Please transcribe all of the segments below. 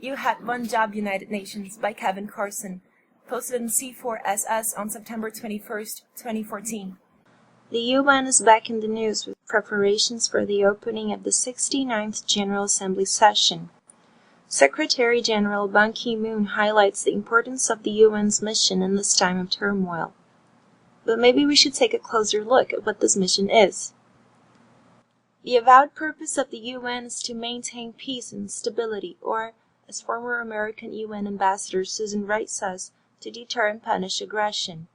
You Had One Job, United Nations by Kevin Carson, posted in C4SS on September 21st, 2014. The UN is back in the news with preparations for the opening of the 69th General Assembly session. Secretary General Ban Ki-moon highlights the importance of the UN's mission in this time of turmoil. But maybe we should take a closer look at what this mission is. The avowed purpose of the UN is to maintain peace and stability, or, as former American UN Ambassador Susan Wright says, to deter and punish aggression.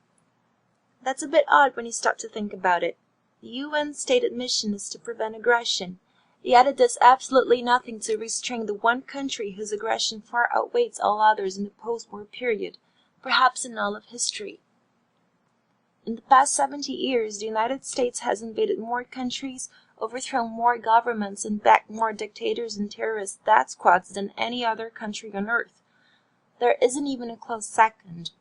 That's a bit odd when you stop to think about it. The UN's stated mission is to prevent aggression, yet it does absolutely nothing to restrain the one country whose aggression far outweighs all others in the post-war period, perhaps in all of history. In the past 70 years, the United States has invaded more countries, overthrown more governments, and backed more dictators and terrorist death squads than any other country on earth. There isn't even a close second.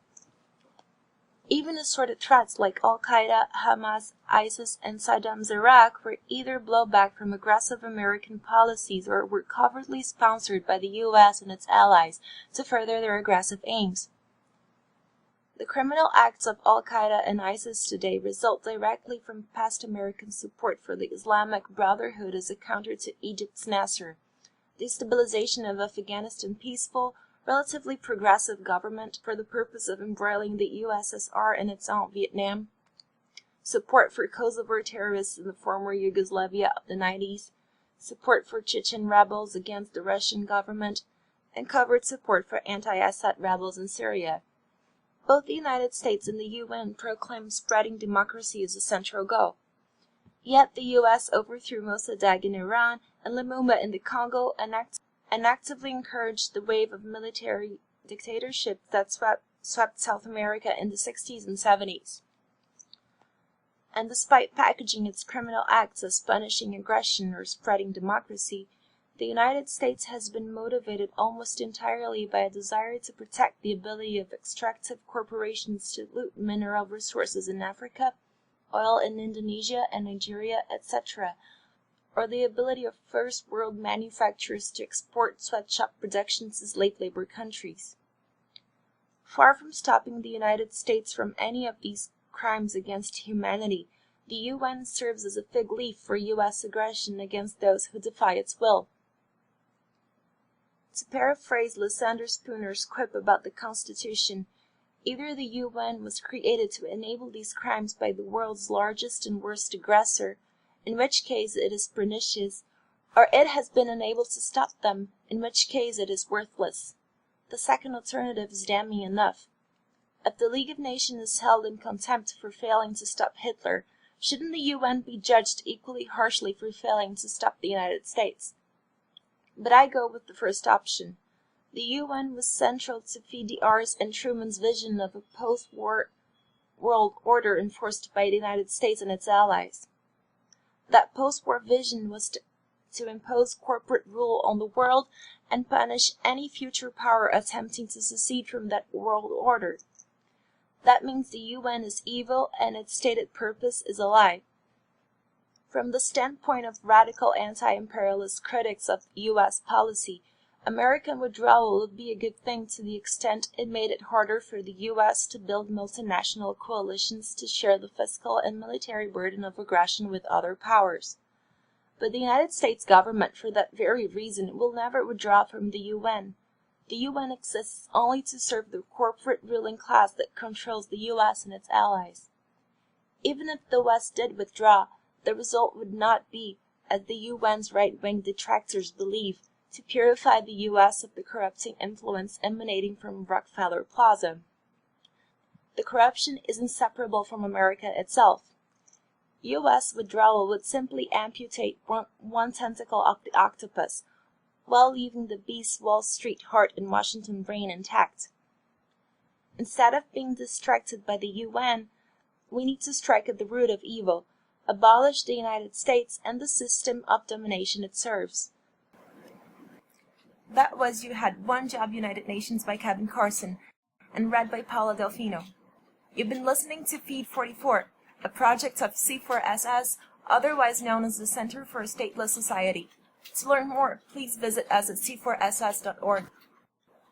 Even assorted threats like Al-Qaeda, Hamas, ISIS, and Saddam's Iraq were either blowback from aggressive American policies or were covertly sponsored by the U.S. and its allies to further their aggressive aims. The criminal acts of Al-Qaeda and ISIS today result directly from past American support for the Islamic Brotherhood as a counter to Egypt's Nasser, destabilization of Afghanistan's peaceful, relatively progressive government for the purpose of embroiling the USSR and its aunt Vietnam, support for Kosovo terrorists in the former Yugoslavia of the 90s, support for Chechen rebels against the Russian government, and covert support for anti-Assad rebels in Syria. Both the United States and the UN proclaim spreading democracy as a central goal. Yet the U.S. overthrew Mossadegh in Iran and Lumumba in the Congo and actively encouraged the wave of military dictatorship that swept South America in the 60s and 70s. And despite packaging its criminal acts as punishing aggression or spreading democracy, the United States has been motivated almost entirely by a desire to protect the ability of extractive corporations to loot mineral resources in Africa, oil in Indonesia and Nigeria, etc., or the ability of first world manufacturers to export sweatshop productions to slave labor countries. Far from stopping the United States from any of these crimes against humanity, the UN serves as a fig leaf for U.S. aggression against those who defy its will. To paraphrase Lysander Spooner's quip about the Constitution, either the UN was created to enable these crimes by the world's largest and worst aggressor, in which case it is pernicious, or it has been unable to stop them, in which case it is worthless. The second alternative is damning enough. If the League of Nations is held in contempt for failing to stop Hitler, shouldn't the UN be judged equally harshly for failing to stop the United States? But I go with the first option. The UN was central to FDR's and Truman's vision of a post-war world order enforced by the United States and its allies. That post-war vision was to impose corporate rule on the world and punish any future power attempting to secede from that world order. That means the UN is evil and its stated purpose is a lie. From the standpoint of radical anti-imperialist critics of U.S. policy, American withdrawal would be a good thing to the extent it made it harder for the U.S. to build multinational coalitions to share the fiscal and military burden of aggression with other powers. But the United States government, for that very reason, will never withdraw from the UN. The UN exists only to serve the corporate ruling class that controls the U.S. and its allies. Even if the West did withdraw, the result would not be, as the UN's right-wing detractors believe, to purify the U.S. of the corrupting influence emanating from Rockefeller Plaza. The corruption is inseparable from America itself. U.S. withdrawal would simply amputate one tentacle of the octopus, while leaving the beast's Wall Street heart and Washington brain intact. Instead of being distracted by the UN, we need to strike at the root of evil, abolish the United States and the system of domination it serves. That was You Had One Job, United Nations by Kevin Carson, and read by Paola Delfino. You've been listening to Feed 44, a project of C4SS, otherwise known as the Center for a Stateless Society. To learn more, please visit us at c4ss.org.